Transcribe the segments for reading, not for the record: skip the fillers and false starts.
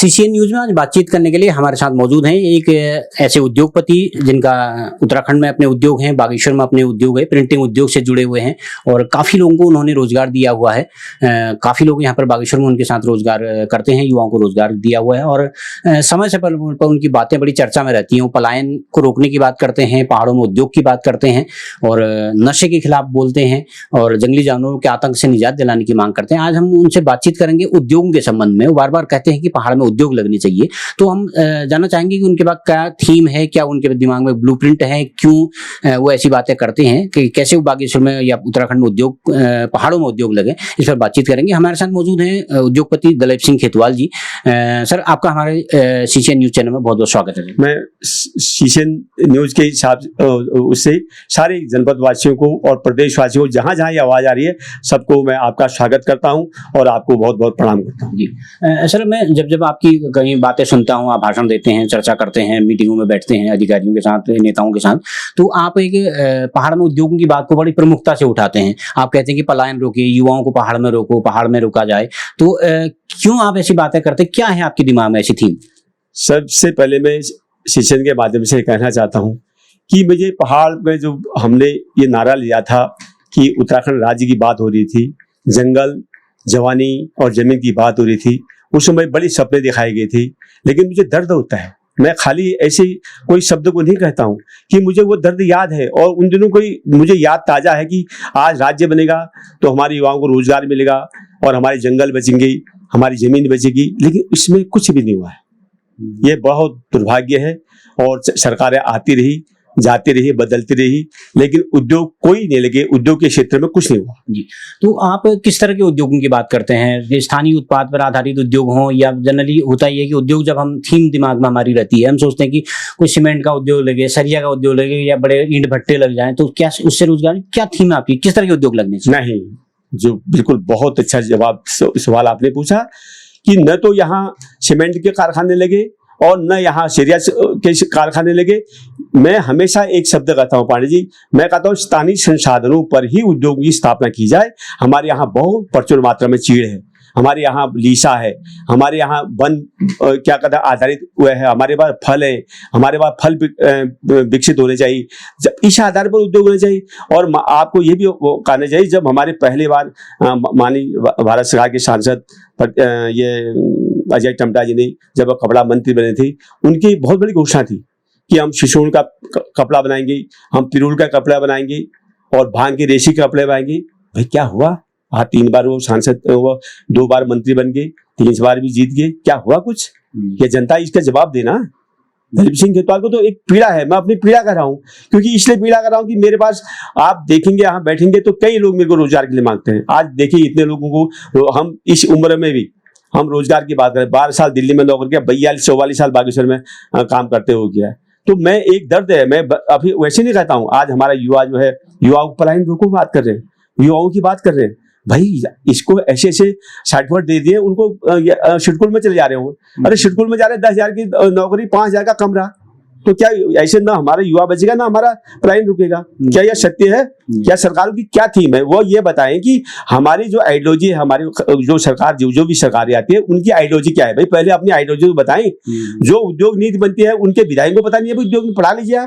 CCN news में आज बातचीत करने के लिए हमारे साथ मौजूद हैं एक ऐसे उद्योगपति जिनका उत्तराखंड में अपने उद्योग हैं, बागेश्वर में अपने उद्योग है, प्रिंटिंग उद्योग से जुड़े हुए हैं और काफ़ी लोगों को उन्होंने रोजगार दिया हुआ है। काफ़ी लोग यहाँ पर बागेश्वर में उनके साथ रोजगार करते हैं, युवाओं को रोजगार दिया हुआ है और समय से पर उनकी बातें बड़ी चर्चा में रहती हैं। वो पलायन को रोकने की बात करते हैं, पहाड़ों में उद्योग की बात करते हैं और नशे के खिलाफ बोलते हैं और जंगली जानवरों के आतंक से निजात दिलाने की मांग करते हैं। आज हम उनसे बातचीत करेंगे उद्योगों के संबंध में। वो बार बार कहते हैं कि पहाड़ में उद्योग लगने चाहिए, तो हम जानना चाहेंगे कि उनके पास क्या थीम है, क्या उनके दिमाग में ब्लूप्रिंट है, क्यों वो ऐसी बातें करते हैं कि कैसे वो बागेश्वर में या उत्तराखंड में उद्योग, पहाड़ों में उद्योग लगे, इस पर बातचीत करेंगे। हमारे साथ मौजूद हैं उद्योगपति दलेप सिंह खेतवाल जी। सर, आपका हमारे सीसीएन न्यूज चैनल में बहुत बहुत स्वागत है। मैं सीसीएन न्यूज के हिसाब उससे सारे जनपद वासियों को और प्रदेश वासियों को जहाँ जहाँ ये आवाज आ रही है सबको मैं आपका स्वागत करता हूँ और आपको बहुत बहुत प्रणाम करता हूँ। जी सर, मैं जब आपकी कहीं बातें सुनता हूँ, आप भाषण देते हैं, चर्चा करते हैं, मीटिंगों में बैठते हैं अधिकारियों के साथ, नेताओं के साथ, तो आप एक पहाड़ में उद्योगों की बात को बड़ी प्रमुखता से उठाते हैं। आप कहते हैं कि पलायन रोकिए, युवाओं को पहाड़ में रोको, पहाड़ में रोका जाए। तो क्यों आप ऐसी बातें करते हैं? क्या है आपके दिमाग में ऐसी थीम? सबसे पहले मैं सीसीएन के माध्यम से कहना चाहता हूँ कि मुझे पहाड़ में जो हमने ये नारा लिया था कि उत्तराखंड राज्य की बात हो रही थी, जंगल, जवानी और जमीन की बात हो रही थी, उस समय बड़ी सपने दिखाई गई थी, लेकिन मुझे दर्द होता है। मैं खाली ऐसे कोई शब्द को नहीं कहता हूँ कि मुझे वो दर्द याद है और उन दिनों कोई मुझे याद ताजा है कि आज राज्य बनेगा तो हमारे युवाओं को रोजगार मिलेगा और हमारे जंगल बचेंगे, हमारी जमीन बचेगी, लेकिन इसमें कुछ भी नहीं हुआ है। ये बहुत दुर्भाग्य है और सरकारें आती रही, जाती रही, बदलती रही, लेकिन उद्योग कोई नहीं लगे, उद्योग के क्षेत्र में कुछ नहीं हुआ। जी, तो आप किस तरह के उद्योगों की बात करते हैं? स्थानीय उत्पाद पर आधारित उद्योग हो या जनरली होता ही है कि उद्योग, जब हम थीम दिमाग में हमारी रहती है, हम सोचते हैं कि कोई सीमेंट का उद्योग लगे, सरिया का उद्योग लगे या बड़े ईंट भट्टे लग जाएं, तो क्या उससे रोजगार, क्या थीम है आपकी, किस तरह के उद्योग लगने चाहिए? नहीं, जो बिल्कुल बहुत अच्छा जवाब सवाल आपने पूछा कि न तो यहाँ सीमेंट के कारखाने लगे और न यहाँ सरिया के कारखाने लगे। मैं हमेशा एक शब्द कहता हूँ पांडे जी, मैं कहता हूँ स्थानीय संसाधनों पर ही उद्योग की स्थापना की जाए। हमारे यहाँ बहुत प्रचुर मात्रा में चीड़ है, हमारे यहाँ लीसा है, हमारे यहाँ वन क्या कहता है आधारित हुआ है, हमारे पास फल है, हमारे पास फल विकसित होने चाहिए, जब इस आधार पर उद्योग होने चाहिए। और आपको ये भी कहना चाहिए, जब हमारे पहली बार माननीय भारत सरकार के सांसद ये अजय टमटा जी ने जब कपड़ा मंत्री बने थे, उनकी बहुत बड़ी घोषणा थी कि हम शिशोण का कपड़ा बनाएंगे, हम पिरूल का कपड़ा बनाएंगे और भांग के रेशे का कपड़े बनाएंगे। भाई क्या हुआ? 3 बार वो सांसद, वो 2 बार मंत्री बन गए, 3 बार भी जीत गए, क्या हुआ कुछ? ये जनता इसका जवाब देना। दलेप सिंह खेतवाल को तो एक पीड़ा है, मैं अपनी पीड़ा कर रहा हूँ, क्योंकि इसलिए पीड़ा कर रहा हूँ कि मेरे पास आप देखेंगे, यहाँ बैठेंगे तो कई लोग मेरे को रोजगार के लिए मांगते हैं। आज देखिए इतने लोगों को, हम इस उम्र में भी हम रोजगार की बात करें, 12 साल दिल्ली में नौकरी किया, 42-44 साल बागेश्वर में काम करते हो गया। तो मैं एक दर्द है, मैं अभी वैसे नहीं कहता हूँ। आज हमारा युवा जो है, युवाओं को पलायन रोको बात कर रहे हैं, युवाओं की बात कर रहे हैं। भाई इसको ऐसे ऐसे सर्टिफिकेट दे दिए, उनको शिडकुल में चले जा रहे हो। अरे शिडकुल में जा रहे हैं, 10,000 की नौकरी, 5,000 का कमरा, तो क्या ऐसे ना हमारा युवा बचेगा ना हमारा पलायन रुकेगा? क्या यह सत्य है? क्या सरकारों की क्या थीम है? वो ये बताएं कि हमारी जो आइडियोलॉजी है, हमारी जो सरकार, जो भी सरकारें आती है, उनकी आइडियोलॉजी क्या है? भाई पहले अपनी आइडियोलॉजी को बताएं। जो उद्योग नीति बनती है उनके विधायकों को पता नहीं है, उद्योग में पढ़ा लीजिए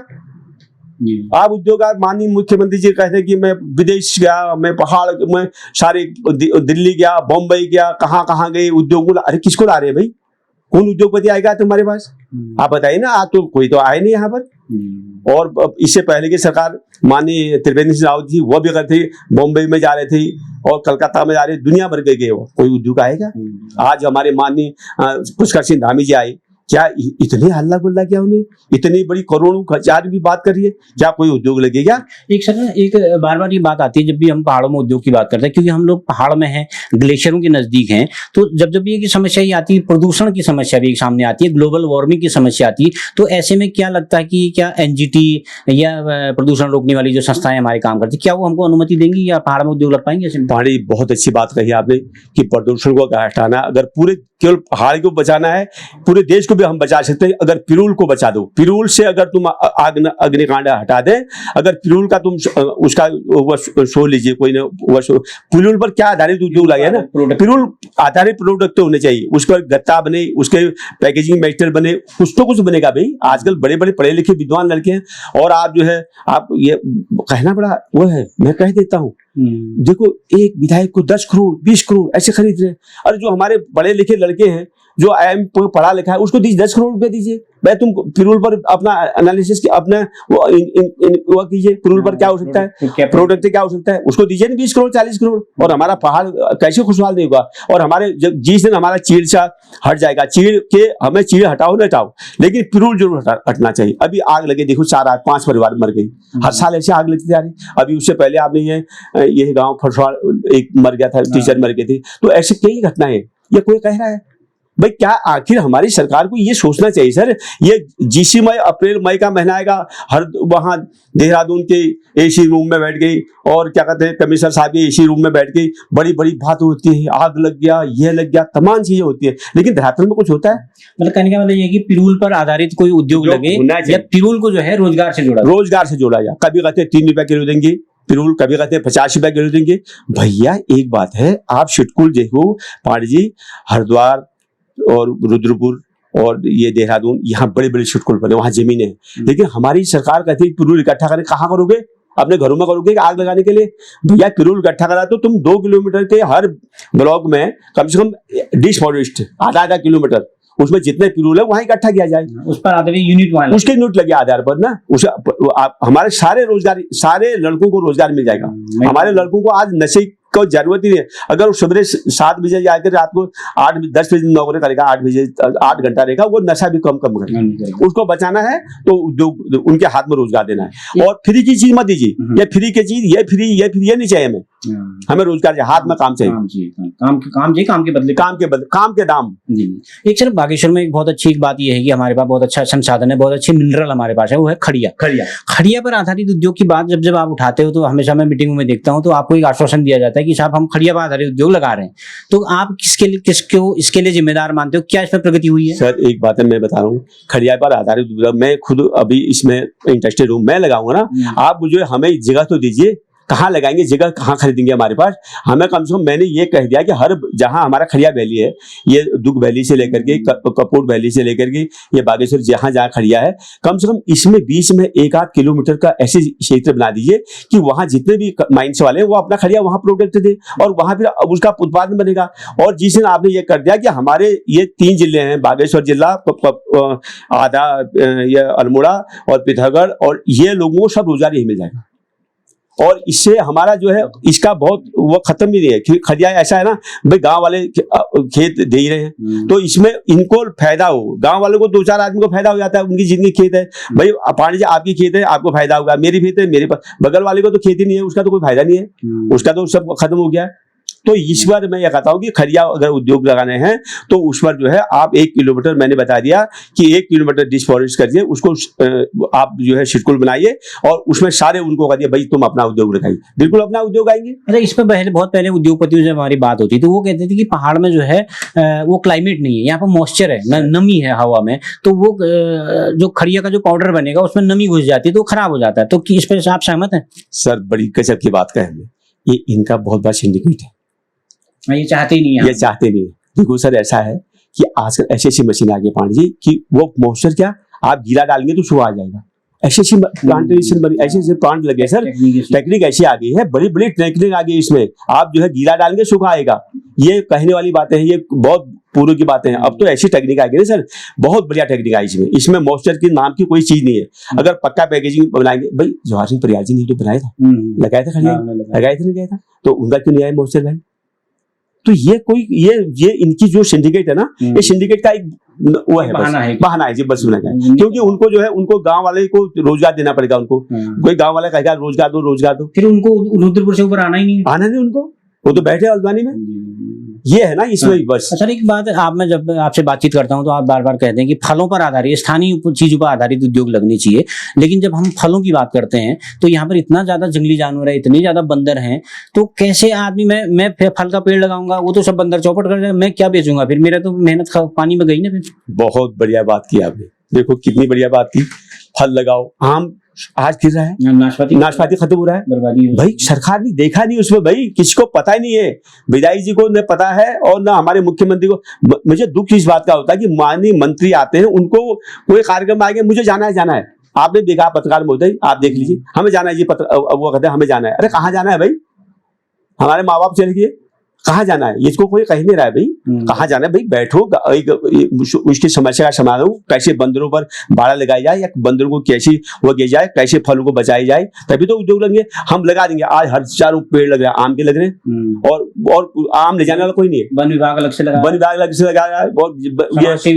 आप उद्योग। माननीय मुख्यमंत्री जी कहते हैं कि मैं विदेश गया, मैं पहाड़ में सारे दिल्ली गया, बॉम्बे गया, कहाँ कहाँ गए उद्योग। अरे किसको ला रहे हैं भाई? कौन उद्योगपति आएगा तुम्हारे पास? आप बताइए ना। आज तो कोई तो आए नहीं यहाँ पर। और इससे पहले की सरकार माननीय त्रिवेंद्र सिंह रावत जी, वो भी अगर थे, बॉम्बे में जा रहे थे और कलकत्ता में जा रहे, दुनिया भर के गए, वो कोई उद्योग आएगा? आज हमारे माननीय पुष्कर सिंह धामी जी आए, क्या इतने हल्ला गुल्ला, क्या उन्हें इतनी बड़ी करोड़ों हजार की बात करिए, क्या कोई उद्योग लगेगा? एक सर, एक बार बार ये बात आती है जब भी हम पहाड़ों में उद्योग की बात करते हैं, क्योंकि हम लोग पहाड़ में हैं, ग्लेशियरों के नजदीक हैं, तो जब भी ये समस्या ही आती है, प्रदूषण की समस्या भी सामने आती है, ग्लोबल वार्मिंग की समस्या आती है, तो ऐसे में क्या लगता है कि क्या एनजीटी या प्रदूषण रोकने वाली जो संस्थाएं हमारे काम करती है, क्या वो हमको अनुमति देंगी या पहाड़ में उद्योग लग पाएंगे? बहुत अच्छी बात कही आपने कि प्रदूषण को हटाना, अगर पूरे केवल पहाड़ को बचाना है, पूरे देश को भी हम बचा सकते हैं अगर पिरूल को बचा दो। पिरूल से अगर तुम अग्निकांड हटा दे, अगर पिरूल का तुम उसका शो लीजिए, कोई ना पिरूल पर क्या आधारित उद्योग लगे ना, पिरूल आधारित प्रोडक्ट होने चाहिए, उस पर गत्ता बने, उसके पैकेजिंग मैटेरियल बने, कुछ तो कुछ बनेगा भाई। आजकल बड़े बड़े पढ़े लिखे विद्वान लड़के हैं, और आप जो है आप ये कहना बड़ा वो है, मैं कह देता हूँ, देखो एक विधायक को 10 करोड़ 20 करोड़ ऐसे खरीद रहे हैं, और जो हमारे पढ़े लिखे लड़के हैं जो IIM पढ़ा लिखा है उसको 10 करोड़ रुपए दीजिए भाई। तुम पिरूल पर अपना एनालिसिस अपना वो कीजिए, पिरूल पर क्या हो सकता है, प्रोडक्ट क्या हो सकता है, उसको दीजिए ना 20 करोड़ 40 करोड़, और हमारा पहाड़ कैसे खुशहाल नहीं होगा। और हमारे जिस दिन हमारा चीड़ सा हट जाएगा, चीड़ के हमें चीड़ हटाओ ना हटाओ, लेकिन पिरूल जरूर हटना चाहिए। अभी आग लगे, देखो 4-5 परिवार मर गई, हर साल ऐसे आग लगती जा रही। अभी उससे पहले आपने ये गाँव फरसवाड़ एक मर गया था, टीचर मर गए थे। तो ऐसे कई घटनाएं, ये कोई कह रहा है भाई क्या, आखिर हमारी सरकार को ये सोचना चाहिए सर। ये जीसी मई अप्रैल मई का महीना आएगा, हर वहां देहरादून के एसी रूम में बैठ गई, और क्या कहते हैं कमिश्नर साहब के एसी रूम में बैठ गई, बड़ी बड़ी बात होती है, आग लग गया, ये लग गया, तमाम चीजें होती है, लेकिन धरातल में कुछ होता है। मतलब कहने का मतलब ये कि पिरूल पर आधारित कोई उद्योग लगे, या पिरूल को जो है रोजगार से जोड़ा जाए। कभी कहते हैं 3 रुपए किलो देंगे पिरूल, कभी कहते हैं 50 रुपए किलो देंगे। भैया एक बात है, आप शिटकुल देखो पांडे जी, हरिद्वार और रुद्रपुर और ये देहरादून, यहाँ बड़े बड़े शिटकुल बने, वहां जमीन है, लेकिन हमारी सरकार कहती है पिरूल इकट्ठा करने, कहाँ करोगे, अपने घरों में करोगे आग लगाने के लिए। भैया पिरूल इकट्ठा करा तो तुम 2 किलोमीटर के हर ब्लॉक में कम से कम डिश फॉरेस्ट आधा किलोमीटर, उसमें जितने पिरूल है वहां इकट्ठा किया जाए, उस पर आधार यूनिट, उसके यूनिट लगे आधार पर ना, हमारे सारे रोजगार, सारे लड़कों को रोजगार मिल जाएगा। हमारे लड़कों को आज नशे को जरूरत ही नहीं है। अगर वो सुबह 7 बजे जाकर रात को 8-10 बजे नौकरी करेगा, 8 बजे 8 घंटा रहेगा, वो नशा भी कम करेगा। उसको बचाना है तो उद्योग, उनके हाथ में रोजगार देना है, और फ्री की चीज मत दीजिए, ये फ्री की चीज, ये फ्री ये नहीं चाहिए हमें रोजगार चाहिए, हाथ में काम चाहिए, काम के दाम। एक सर बागेश्वर में एक बहुत अच्छी बात यह है कि हमारे पास बहुत अच्छा संसाधन है, बहुत अच्छे मिनरल हमारे पास है, वो है खड़िया पर आधारित उद्योग की बात जब आप उठाते हो तो हमेशा मैं मीटिंगों में देखता हूँ, तो आपको एक आश्वासन दिया जाता है कि साहब हम खड़िया पर आधारित उद्योग लगा रहे हैं। तो आप किसको इसके लिए जिम्मेदार मानते हो, क्या इस पर प्रगति हुई है? सर एक बात है, मैं बता रहा हूँ, खड़िया पर आधारित उद्योग मैं खुद अभी इसमें इंटरेस्टेड हूँ, मैं लगाऊंगा ना, आप मुझे हमें जगह तो दीजिए, कहाँ लगाएंगे, जगह कहाँ खरीदेंगे हमारे पास। हमें कम से कम, मैंने ये कह दिया कि हर जहाँ हमारा खड़िया वैली है, ये दुग वैली से लेकर के कपूर वैली से लेकर के ये बागेश्वर, जहाँ जहाँ खड़िया है, कम से कम इसमें बीच में 1-8 किलोमीटर का ऐसे क्षेत्र बना दीजिए कि वहाँ जितने भी माइंस वाले हैं वो अपना खड़िया वहाँ प्रोडक्ट दे, और वहाँ फिर उसका उत्पादन बनेगा। और जिस दिन आपने ये कर दिया कि हमारे ये 3 जिले हैं, बागेश्वर जिला, आधा ये अल्मोड़ा और पिथौरागढ़, और ये लोगों को सब रोजगार यही मिल जाएगा। और इससे हमारा जो है इसका बहुत वो खत्म भी नहीं है। खड़िया ऐसा है ना भाई, गांव वाले खेत दे ही रहे हैं, तो इसमें इनको फायदा हो, गांव वालों को 2-4 आदमी को फायदा हो जाता है, उनकी जितनी खेत है, भाई पांडे जी आपकी खेत है, आपको फायदा होगा, मेरी खेत है, मेरे पास, बगल वाले को तो खेती नहीं है, उसका तो कोई फायदा नहीं है, उसका तो सब खत्म हो गया। तो इस बार मैं ये कहता हूँ कि खड़िया अगर उद्योग लगाने हैं तो उस पर जो है आप 1 किलोमीटर, मैंने बता दिया कि 1 किलोमीटर डिसफॉरेस्ट करिए, उसको आप जो है शिटकुल बनाइए, और उसमें सारे उनको कह दिए भाई तुम अपना उद्योग लगाइए, बिल्कुल अपना उद्योग आएंगे। अच्छा, इस पर बहुत पहले उद्योगपतियों से हमारी बात होती तो वो कहते थे कि पहाड़ में जो है वो क्लाइमेट नहीं है, यहाँ पर मॉइस्चर है, नमी है हवा में, तो वो जो खड़िया का जो पाउडर बनेगा उसमें नमी घुस जाती है तो खराब हो जाता है। तो इस पर आप सहमत हैं? सर बड़ी गजब की बात कहें, ये इनका बहुत बड़ा सिंडिकेट है, ये चाहते ही नहीं है, ये चाहते नहीं है। देखो सर ऐसा है कि आजकल ऐसी मशीन आ गई पांडे जी कि वो मॉइस्चर क्या आप गीला डालेंगे तो सुबह आ जाएगा, ऐसी प्लांटेशन बनी, ऐसे प्लांट लगे सर, टेक्निक ऐसी आ गई है, बड़ी बड़ी टेक्निक आ गई इसमें, आप जो है गीला डालेंगे सूखा आएगा। ये कहने वाली बातें हैं, ये बहुत पूर्व की बातें हैं, अब तो ऐसी टेक्निक आ गई ना सर, बहुत बढ़िया टेक्निक आई इसमें मॉइस्चर की नाम की कोई चीज नहीं है। अगर पक्का पैकेजिंग बनाएंगे, भाई जवाहर सिंह परियार जी ने तो बनाया था, लगाया था खड़िया, लगाया था नहीं गया था, तो उनका क्यों नहीं आया मॉइस्चर भाई? तो ये कोई ये इनकी जो सिंडिकेट है ना, ये सिंडिकेट का एक वो है, बहाना है जी, बस सुना है, क्योंकि उनको जो है उनको गांव वाले को रोजगार देना पड़ेगा, उनको कोई गांव वाला कहेगा रोजगार दो, फिर उनको रुद्रपुर से ऊपर आना ही नहीं उनको, वो तो बैठे हल्द्वानी में। ये है ना इसमें बस। सर एक बात, आप मैं जब आपसे बातचीत करता हूं तो आप बार बार कहते हैं कि फलों पर आधारित, स्थानीय चीजों पर आधारित उद्योग लगने चाहिए, लेकिन जब हम फलों की बात करते हैं तो यहाँ पर इतना ज्यादा जंगली जानवर है, इतने ज्यादा बंदर हैं, तो कैसे आदमी, मैं फल का पेड़ लगाऊंगा, वो तो सब बंदर चौपट कर जाएगा, मैं क्या बेचूंगा फिर, मेरा तो मेहनत पानी में गई ना फिर। बहुत बढ़िया बात की आपने, देखो कितनी बढ़िया बात की। फल लगाओ, आम आज गिर रहा है, नाशपाती खत्म हो रहा है, बर्बादी भाई सरकार ने देखा नहीं उसमें, भाई किसी को पता ही नहीं है, विधायक जी को न पता है और न हमारे मुख्यमंत्री को। मुझे दुख इस बात का होता है कि माननीय मंत्री आते हैं, उनको कोई कार्यक्रम आएंगे, मुझे जाना है, आपने देखा पत्रकार महोदय, आप देख लीजिए, हमें जाना है जी, वो कहते हैं हमें जाना है। अरे कहाँ जाना है भाई, हमारे माँ बाप चले गए, कहाँ जाना है, इसको कोई कह नहीं रहा है भाई, कहाँ जाना है भाई, बैठो उसकी समस्या का समाधान हो, कैसे बंदरों पर बाड़ा लगाई जाए या बंदरों को कैसे वो किया जाए, कैसे फलों को बचाई जाए, तभी तो उद्योग लगेंगे। हम लगा देंगे, आज हर चारों पेड़ लग रहे हैं, आम के लग रहे हैं, और आम ले जाने वाला कोई नहीं है, वन विभाग अलग से लगा रहा है, और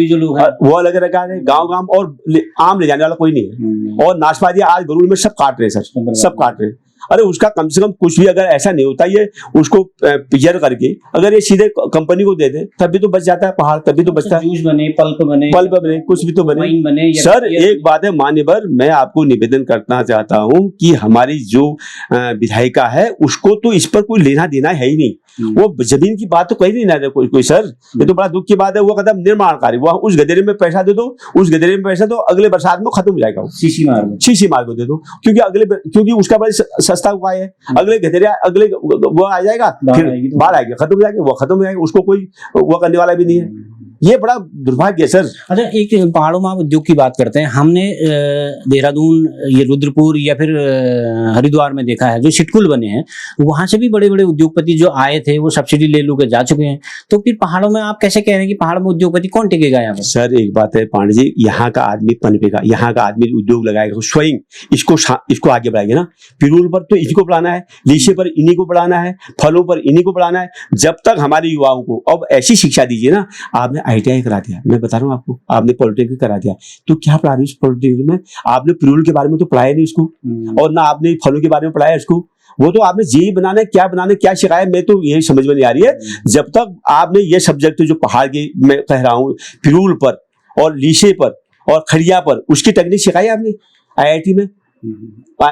जो लोग वो अलग रखा है गाँव, और आम ले जाने वाला कोई नहीं है। और नाशपाती आज गरुड़ में सब काट रहे हैं सर, सब काट रहे हैं। अरे उसका कम से कम कुछ भी अगर ऐसा नहीं होता, ये उसको पिजर करके अगर ये सीधे कंपनी को दे दे, तभी तो बच जाता है पहाड़, तभी तो बचता है, जूस बने, पल्प बने, कुछ भी तो बने। सर एक बात है मान्यवर, मैं आपको निवेदन करना चाहता हूं कि हमारी जो विधायिका है उसको तो इस पर कोई लेना देना है ही नहीं, वो जमीन की बात तो कहीं नहीं ना कोई सर, ये तो बड़ा दुख की बात है। वो कदम निर्माण कार्य, वो उस गधेरे में पैसा दे दो, उस गधेरे में पैसा दो, अगले बरसात में खत्म हो जाएगा, सीसी मार को दे दो, क्योंकि उसका बड़ा सस्ता उपाय है, अगले गधेरे अगले वो आ जाएगा, फिर बाढ़ आएगी, खत्म हो जाएगी, वो खत्म हो जाएगा, उसको कोई वो करने वाला भी नहीं है। ये बड़ा दुर्भाग्य है सर। अच्छा, एक पहाड़ों में आप उद्योग की बात करते हैं, हमने देहरादून, ये रुद्रपुर या फिर हरिद्वार में देखा है, जो सिटकुल बने हैं, वहां से भी बड़े बड़े उद्योगपति जो आए थे वो सब्सिडी ले के जा चुके हैं। तो फिर पहाड़ों में आप कैसे कह रहे हैं कि पहाड़ में उद्योगपति कौन टिकेगा यहाँ पर? सर एक बात है पांडे जी, यहाँ का आदमी पनपेगा, यहाँ का आदमी उद्योग लगाएगा, स्वयं इसको आगे बढ़ाएगा ना। पिरूल पर तो इसी को बढ़ाना है, लीचे पर इन्हीं को बढ़ाना है, फलों पर इन्हीं को बढ़ाना है। जब तक हमारे युवाओं को अब ऐसी शिक्षा दीजिए ना, आपने ITI करा दिया, मैं बता रहा हूँ आपको, आपने पॉलिटेक्निक करा दिया, तो क्या पढ़ा रहे हो पॉलिटेक्निक में? आपने पिरूल के बारे में तो पढ़ाया नहीं उसको, और ना आपने फलों के बारे में पढ़ाया उसको, वो तो आपने जी बनाना है, क्या सिखाया, मैं तो यही समझ में नहीं आ रही है। जब तक आपने ये सब्जेक्ट जो पहाड़ की मैं कह रहा हूँ, पिरूल पर और लीचे पर और खड़िया पर, उसकी टेक्निक सिखाई आपने IIT में,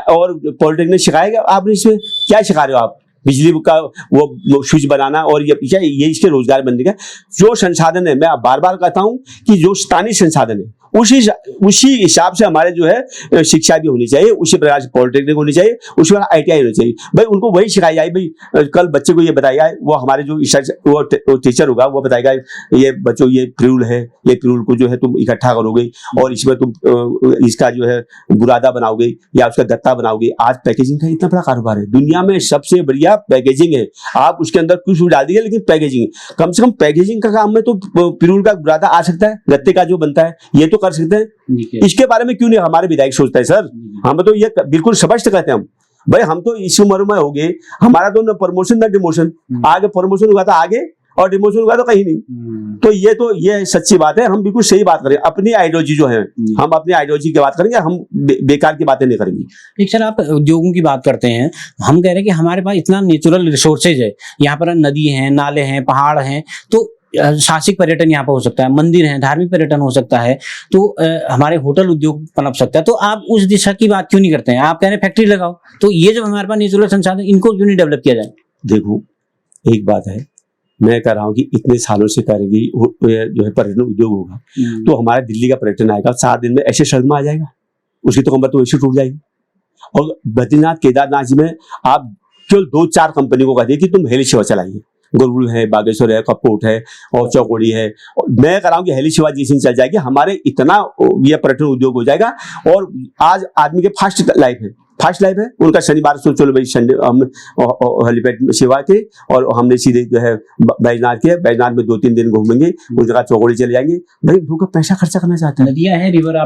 और पॉलिटेक्निक सिखाएगा आपने, इसमें क्या सिखा रहे हो आप? बिजली का वो स्विच बनाना, और ये इसके रोजगार बनने का जो संसाधन है, मैं बार बार कहता हूं कि जो स्थानीय संसाधन है उसी हिसाब से हमारे जो है शिक्षा भी होनी चाहिए, उसी प्रकार से पॉलिटेक्निक होनी चाहिए, उसी प्रकार ITI होनी चाहिए। भाई उनको वही सिखाई जाए, भाई कल बच्चे को ये बताया, वो हमारे जो वो टीचर होगा वो बताएगा, ये बच्चों ये पिरूल है, ये पिरूल को जो है तुम इकट्ठा करोगे और इसमें तुम इसका जो है बुरादा बनाओगे या उसका गत्ता बनाओगे। आज पैकेजिंग का इतना बड़ा कारोबार है, दुनिया में सबसे बढ़िया पैकेजिंग है, आप उसके अंदर कुछ भी डाल दीजिए, लेकिन पैकेजिंग, कम से कम पैकेजिंग का काम में तो पिरूल का बुरादा आ सकता है, गत्ते का जो बनता है ये तो कर सकते हैं। इसके बारे में क्यों नहीं हमारे विधायक सोचता है सर? हम तो ये बिल्कुल स्पष्ट कहते हैं, हम भाई हम तो इस उम्र में हो गए, हमारा तो न प्रमोशन न डिमोशन, आगे प्रमोशन हुआ था आगे और डिमोशन हुआ तो कहीं नहीं। तो ये सच्ची बात है, हम बिल्कुल सही बात करें, अपनी आइडियोलॉजी जो है हम अपनी आइडियोलॉजी की बात करेंगे, हम बेकार की बातें नहीं करेंगे। एक सर आप उद्योगों की बात करते हैं, हम कह रहे हैं कि हमारे पास इतना नेचुरल रिसोर्सेज है, यहाँ पर नदी है, नाले हैं, पहाड़ हैं, तो साहसिक पर्यटन यहाँ पर हो सकता है, मंदिर है, धार्मिक पर्यटन हो सकता है, तो हमारे होटल उद्योग पनप सकता है। तो आप उस दिशा की बात क्यों नहीं करते हैं? आप कह रहे हैं फैक्ट्री लगाओ, तो ये जब हमारे पास नेचुरल संसाधन, इनको क्यों नहीं डेवलप किया जाए? देखो एक बात है, मैं कह रहा हूँ कि इतने सालों से करेगी जो है पर्यटन उद्योग होगा, तो हमारा दिल्ली का पर्यटन आएगा, 7 दिन में ऐसे शहर में आ जाएगा, उसकी तो कमर तो ऐसे टूट जाएगी। और बद्रीनाथ केदारनाथ जी में आप केवल 2-4 कंपनी को कह दिए कि तुम हेली सेवा चलाइए, गुरुकुल है, बागेश्वर है, कपकोट है और चौकोड़ी है, और मैं कह रहा हूँ कि हेली सेवा जिस दिन चल जाएगी, हमारे इतना यह पर्यटन उद्योग हो जाएगा। और आज आदमी के फास्ट लाइफ है, उनका शनिवार से चलो भाई संडे हम हेलीपैड में सेवा के, और हमने सीधे जो है बैजनाथ में 2-3 दिन घूमेंगे, उस जगह चौकोड़ी चले जाएंगे। भाई लोग पैसा खर्चा करना चाहते हैं, नदियां हैं, रिवर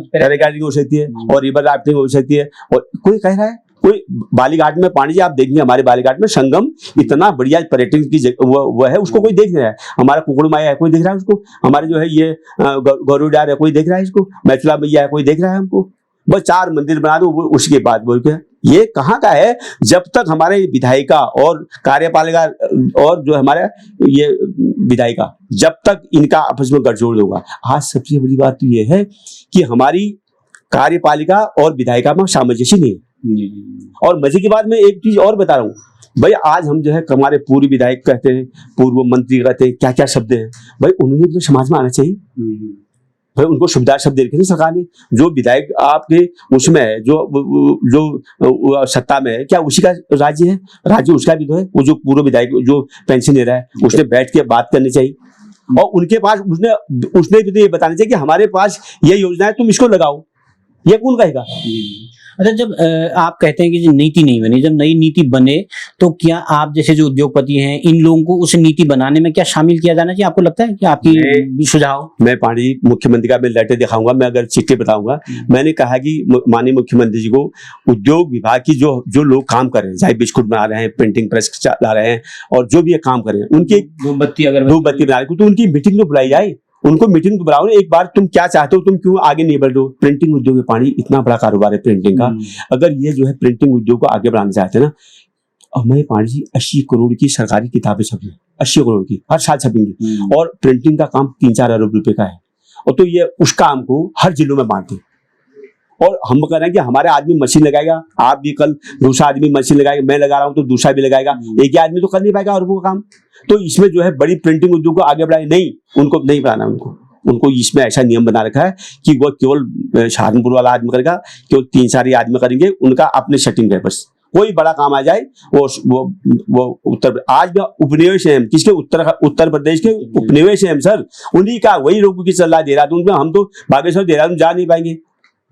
पैराग्लाइडिंग हो सकती है और रिवर राफ्टिंग हो सकती है, और कोई कह रहा है कोई बालीघाट में, पानी जी आप देखेंगे हमारे बालीघाट में संगम इतना बढ़िया पर्यटन की वो है, उसको कोई देख नहीं रहा है। हमारा कुकुड़ माया है, कोई देख रहा है उसको? हमारे जो है ये गौरूडार है, कोई देख रहा है इसको? मैचुला मैया है, कोई देख रहा है हमको? बस 4 मंदिर बना दो, उसके बाद बोल के ये कहाँ का है? जब तक हमारे विधायिका और कार्यपालिका और जो हमारे ये विधायिका, जब तक इनका आपस में गठजोड़ होगा। आज सबसे बड़ी बात तो ये है कि हमारी कार्यपालिका और विधायिका में सामंजस्य नहीं है। और मजे की बात मैं एक चीज और बता रहा हूँ भाई, आज हम जो है हमारे पूर्व विधायक कहते हैं, पूर्व मंत्री कहते हैं, क्या क्या शब्द हैं भाई, उन्होंने तो समाज में आना चाहिए भाई, उनको सुविधा शब्द दे रखे सरकार ने। जो विधायक आपके उसमें है, जो सत्ता में है, क्या उसी का राज्य है? राज्य उसका भी तो है। वो जो पूर्व विधायक जो पेंशन ले रहा है, उसने बैठ के बात करनी चाहिए और उनके पास उसने भी तो ये बताना चाहिए कि हमारे पास ये योजना है, तुम इसको लगाओ। ये कौन कहेगा? अच्छा, जब आप कहते हैं कि जो नीति नहीं बनी, जब नई नीति बने तो क्या आप जैसे जो उद्योगपति हैं, इन लोगों को उस नीति बनाने में क्या शामिल किया जाना चाहिए? आपको लगता है कि आपकी सुझाव? मैं पांडे मुख्यमंत्री का मैं लेटर दिखाऊंगा, मैं अगर चिट्ठी बताऊंगा। मैंने कहा कि माननीय मुख्यमंत्री जी को उद्योग विभाग की जो लोग काम कर रहे हैं, चाहे बिस्कुट बना रहे हैं, प्रिंटिंग प्रेस चला रहे हैं और जो भी ये काम कर रहे हैं, उनकी धूपबत्ती बना रहे हैं, तो उनकी मीटिंग तो बुलाई जाए। उनको मीटिंग बुलाओ ना एक बार, तुम क्या चाहते हो, तुम क्यों आगे नहीं बढ़ रहे हो? प्रिंटिंग उद्योग में पानी इतना बड़ा कारोबार है प्रिंटिंग का। अगर ये जो है प्रिंटिंग उद्योग को आगे बढ़ाना चाहते हैं ना, हमारे पांडे जी 80 करोड़ की सरकारी किताबें छपी, 80 करोड़ की हर साल छपेंगी और प्रिंटिंग का काम 3-4 अरब रुपए का है। और तो ये उस काम को हर जिलों में बांटते और हम कह रहे हैं कि हमारे आदमी मशीन लगाएगा, आप भी कल दूसरा आदमी मशीन लगाएगा, मैं लगा रहा हूँ तो दूसरा भी लगाएगा, एक ही आदमी तो कर नहीं पाएगा अरबों का काम। तो इसमें जो है बड़ी प्रिंटिंग उद्योग को आगे बढ़ाए नहीं, उनको नहीं बढ़ाना। उनको इसमें ऐसा नियम बना रखा है कि वो केवल सहारनपुर वाला आदमी करेगा, केवल 3-4 आदमी करेंगे, उनका अपने सेटिंग है बस। कोई बड़ा काम आ जाए वो उत्तर, आज भी उपनिवेश है किसके? उत्तर प्रदेश के उपनिवेश है सर, उन्हीं का वही लोगों की सलाह दे रहा था। हम तो बागेश्वर देहरादून जा नहीं पाएंगे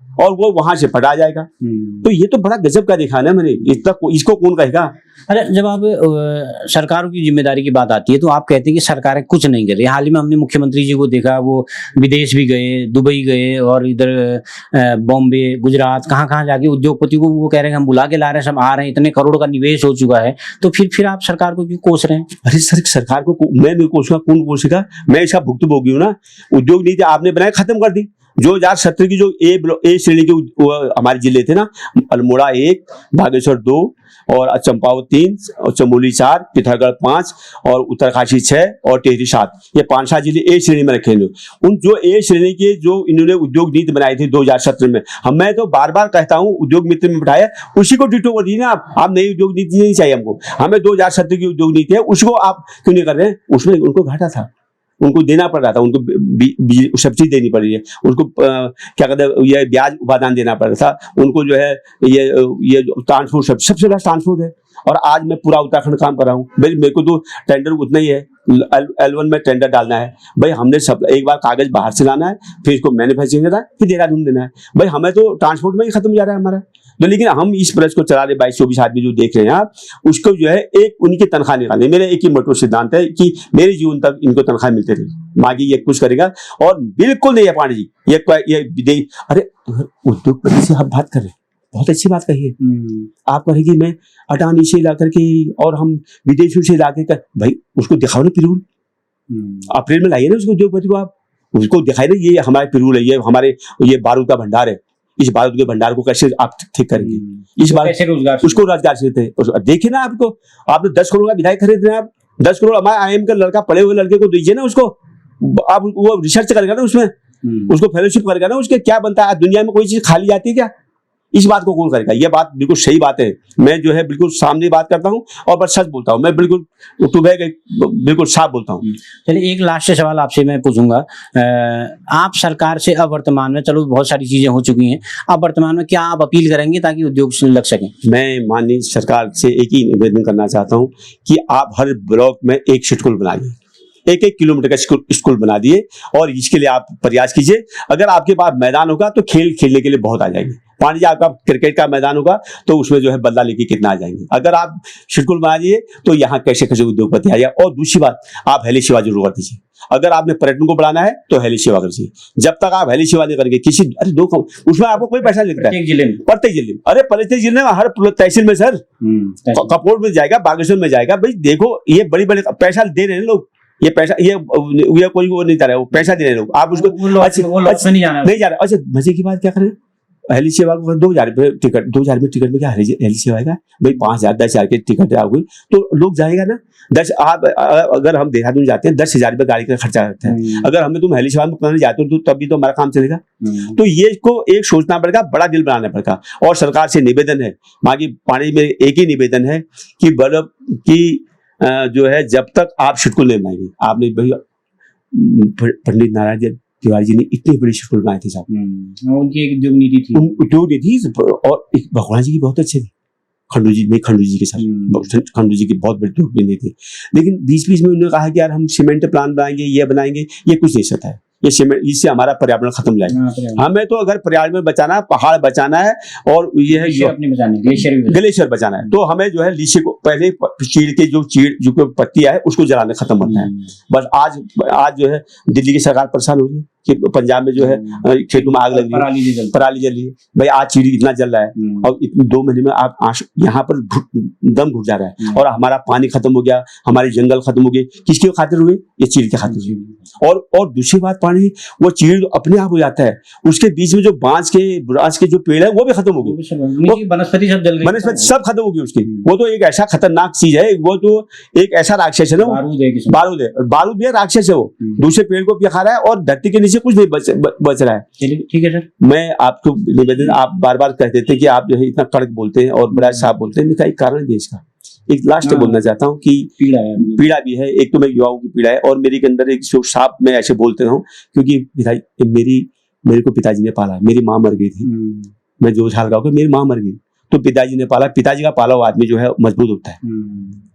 और वो वहां से फटा जाएगा। तो ये तो बड़ा गजब का दिखाना है मैंने, इसको कौन कहेगा? अरे जब आप सरकारों की जिम्मेदारी की बात आती है तो आप कहते हैं कि सरकारें कुछ नहीं कर रही। हाल ही में हमने मुख्यमंत्री जी को देखा, वो विदेश भी गए, दुबई गए और इधर बॉम्बे, गुजरात, कहाँ जाके उद्योगपति को वो कह रहे हैं हम बुला के ला रहे हैं, सब आ रहे हैं, इतने करोड़ का निवेश हो चुका है। तो फिर आप सरकार को क्यों कोस रहे हैं? अरे सर, सरकार को मैं नहीं कोसूंगा, कौन कोसेगा? मैं इसका भुक्तभोगी हूँ ना। उद्योग नीति आपने बनाई, खत्म कर दी। 2017 की जो ए श्रेणी के हमारे जिले थे ना, अल्मोड़ा 1, बागेश्वर 2 और चंपावत 3 और चमोली 4, पिथौरागढ़ 5 और उत्तरकाशी 6 और टिहरी 7, ये 5-7 जिले ए श्रेणी में रखे हैं। उन जो ए श्रेणी के जो इन्होंने उद्योग नीति बनाई थी 2017 में, मैं तो बार बार कहता हूँ उद्योग मित्र में बिठाया, उसी को डिटो कर दी ना आप नई उद्योग नीति नहीं चाहिए हमको, हमें 2017 की उद्योग नीति है, उसको आप क्यों नहीं कर रहे हैं? उसमें उनको घाटा था, उनको देना पड़ रहा था, उनको सब्सिडी देनी पड़ रही है, उनको क्या कहते हैं ये ब्याज उपादान देना पड़ रहा था, उनको जो है ये ट्रांसपोर्ट सबसे बड़ा ट्रांसपोर्ट है। और आज मैं पूरा उत्तराखंड काम कर रहा हूँ, मेरे को तो टेंडर उतना ही है, L1 में टेंडर डालना है भाई, हमने सब एक बार कागज बाहर से लाना है, फिर इसको मैन्युफैक्चरिंग करना है, फिर देहरादून देना है भाई, हमें तो ट्रांसपोर्ट में ही खत्म हो जा रहा है हमारा। तो लेकिन हम इस प्रेस को चला रहे 22-24 आदमी जो देख रहे हैं आप, उसको जो है एक उनकी तनख्वाह निकालनी। मेरा एक ही मोटो सिद्धांत है कि मेरे जीवन तक इनको तनख्वाह मिलते रहे, मांगी ये कुछ करेगा। और बिल्कुल नहीं है पांडे जी ये विदेश, अरे उद्योगपति से आप बात कर रहे हैं, बहुत अच्छी बात कही है। आप कहेंगे मैं अटानी से ला करके और हम विदेशों से ला कर, भाई उसको दिखाओ ना पिरूल, अप्रैल में लाइए ना उसको उद्योगपति को, आप उसको दिखाई ना ये हमारे पिरूल है, ये हमारे ये बारूद का भंडार है, इस बारूद के भंडार को कैसे आप ठीक करेंगे? इस बार कैसे रोजगार, उसको रोजगार से देते हैं। देखिए ना, आपको आपने 10 करोड़ का विधायक खरीद रहे हैं, आप 10 करोड़ हमारे IIM का लड़का, पढ़े हुए लड़के को दीजिए ना, उसको आप वो रिसर्च करेगा ना, उसमें उसको फेलोशिप करेगा ना, उसके क्या बनता है? दुनिया में कोई चीज खाली जाती है क्या? इस बात को कौन करेगा? ये बात बिल्कुल सही बात है, मैं जो है बिल्कुल सामने बात करता हूँ और बस सच बोलता हूँ, मैं बिल्कुल बिल्कुल साफ बोलता हूँ। चलिए एक लास्ट सवाल आपसे मैं पूछूंगा, आप सरकार से अब वर्तमान में, चलो बहुत सारी चीजें हो चुकी हैं, अब वर्तमान में क्या आप अपील करेंगे ताकि उद्योग लग सकें? मैं माननीय सरकार से एक ही निवेदन करना चाहता हूँ कि आप हर ब्लॉक में एक स्कूल बना दिए, 1-1 किलोमीटर का स्कूल बना दिए और इसके लिए आप प्रयास कीजिए। अगर आपके पास मैदान होगा तो खेलने के लिए बहुत आ जाएंगे। पांडे जी, आपका क्रिकेट का मैदान होगा तो उसमें जो है बदला लेके कितना आ जाएंगे। अगर आप स्कूल बना दिए तो यहाँ कैसे कैसे उद्योगपति आ जाए। और दूसरी बात, आप हेली सेवा जरूर कर दीजिए। अगर आपने पर्यटन को बढ़ाना है तो हेली सेवा कर दीजिए। जब तक आप हेली सेवा नहीं करेंगे किसी, अरे दो उसमें आपको कोई पैसा नहीं लगता है, प्रत्येक जिले में, अरे प्रत्येक जिले में, हर तहसील में सर, कपकोट में जाएगा, बागेश्वर में जाएगा। भाई देखो, ये बड़ी बड़े पैसा दे रहे हैं लोग, ये पैसा ये कोई वो नहीं जा रहा है, वो पैसा दे रहे हैं लोग, आप उसको नहीं जा रहा। अच्छा, मजे की बात क्या करें, हेली सेवा को 2,000 रुपये टिकट, 2,000 में टिकट में क्या हेली सेवा आएगा भाई, 5,000 10,000 के टिकट आ गई तो लोग जाएगा ना। अगर हम देहरादून जाते हैं 10,000 रुपये गाड़ी का खर्चा रहता है, अगर हमें तुम हेली सेवा में करने जाते हो तो तभी तो हमारा काम चलेगा। तो ये को एक सोचना पड़ेगा, बड़ा दिल बनाना पड़ेगा। और सरकार से निवेदन है, मांगी पानी में एक ही निवेदन है कि बर्फ की जो है जब तक आप शिटकुल नहीं बनाएंगे, आपने भैया पंडित नारायण तिवारी जी ने इतनी बड़ी शिटकुल बनाई थी साहब, उनकी एक उद्योग नीति थी, उद्योग नीति थी। और भगवान जी की बहुत अच्छी थी, खंडू जी के साथ खंडू जी की बहुत बड़ी उद्योग नीति थी। लेकिन बीच बीच में उन्होंने कहा कि यार हम सीमेंट प्लांट बनाएंगे, ये बनाएंगे, ये कुछ नहीं सकता है, ये सीमेंट, इससे हमारा पर्यावरण खत्म हो जाएगा। हमें तो अगर पर्यावरण बचाना है, पहाड़ बचाना है, और ये है ग्लेशियर बचाना है, तो हमें जो है लीची को पहले चीड़ के जो पत्तियां है उसको जलाने खत्म करना है। बस आज जो है दिल्ली की सरकार परेशान हो रही है कि पंजाब में जो है खेतों में आग लग रही है, पराली जल रही है। भाई आज चीड़ इतना जल रहा है और 2 महीने में आप यहाँ पर दम घुट जा रहा है, और हमारा पानी खत्म हो गया, हमारे जंगल खत्म हो गए। किसके खातिर हुए? ये चीड़ के खातिर हुए। और दूसरी बात, पानी वो चीड़ अपने आप हो जाता है, उसके बीच में जो बांस के जो पेड़ है वो भी खत्म हो गए, वनस्पति सब जल गई, वनस्पति सब खत्म हो गई उसकी। वो तो एक ऐसा खतरनाक चीज है, वो तो एक ऐसा राक्षस है ना, बारूद है, राक्षस है वो, दूसरे पेड़ को खा रहा है और धरती के नीचे कुछ नहीं बच रहा है। ठीक है सर, मैं आपको निवेदन, आप बार बार कहते थे कि आप जो है इतना कड़क बोलते हैं और बड़ा साफ बोलते हैं, इनका एक कारण देश का। एक लास्ट बोलना चाहता हूँ कि पीड़ा भी है, एक तो मैं युवाओं की पीड़ा है, और मेरे के अंदर एक जो साफ मैं ऐसे बोलते रहूं, क्योंकि मेरे को पिताजी ने पाला, मेरी माँ मर गई थी, मैं 2 साल का हो गया, मेरी माँ मर गई, तो पिताजी ने पाला। पिताजी का पाला हुआ आदमी जो है मजबूत होता है,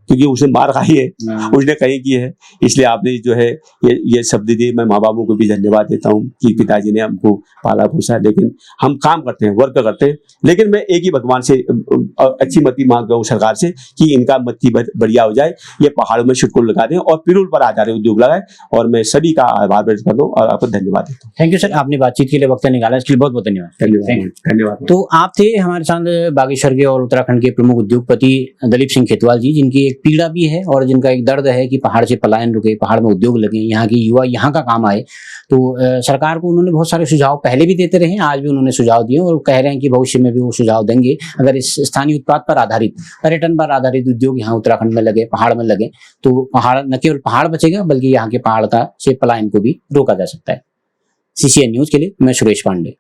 क्योंकि उसने मार खाई है, उसने कहीं की है। इसलिए आपने जो है ये शब्द दिए, मैं माँ बापों को भी धन्यवाद देता हूँ कि पिताजी ने हमको पाला पोसा। लेकिन हम काम करते हैं, वर्क करते हैं, लेकिन मैं एक ही भगवान से अच्छी मति मांग रहा हूँ सरकार से कि इनका मत्ती बढ़िया हो जाए, ये पहाड़ों में शिटकुल लगा दें और पिरूल पर आधारित उद्योग लगाए। और मैं सभी का आभार व्यक्त करता हूँ और आपको धन्यवाद देता हूँ। थैंक यू सर, आपने बातचीत के लिए वक्त निकाला, इसके लिए बहुत बहुत धन्यवाद। तो आप थे हमारे साथ बागेश्वर के और उत्तराखंड के प्रमुख उद्योगपति दलीप सिंह खेतवाल जी, जिनकी एक पीड़ा भी है और जिनका एक दर्द है कि पहाड़ से पलायन रुके, पहाड़ में उद्योग लगे, यहाँ के युवा यहाँ का काम आए। तो सरकार को उन्होंने बहुत सारे सुझाव पहले भी देते रहे, आज भी उन्होंने सुझाव दिए और कह रहे हैं कि भविष्य में भी वो सुझाव देंगे। अगर इस स्थानीय उत्पाद पर आधारित, पर्यटन पर आधारित उद्योग यहाँ उत्तराखंड में लगे, पहाड़ में लगे, तो पहाड़ न केवल पहाड़ बचेगा बल्कि यहाँ के पहाड़ का से पलायन को भी रोका जा सकता है। CCN न्यूज के लिए मैं सुरेश पांडे।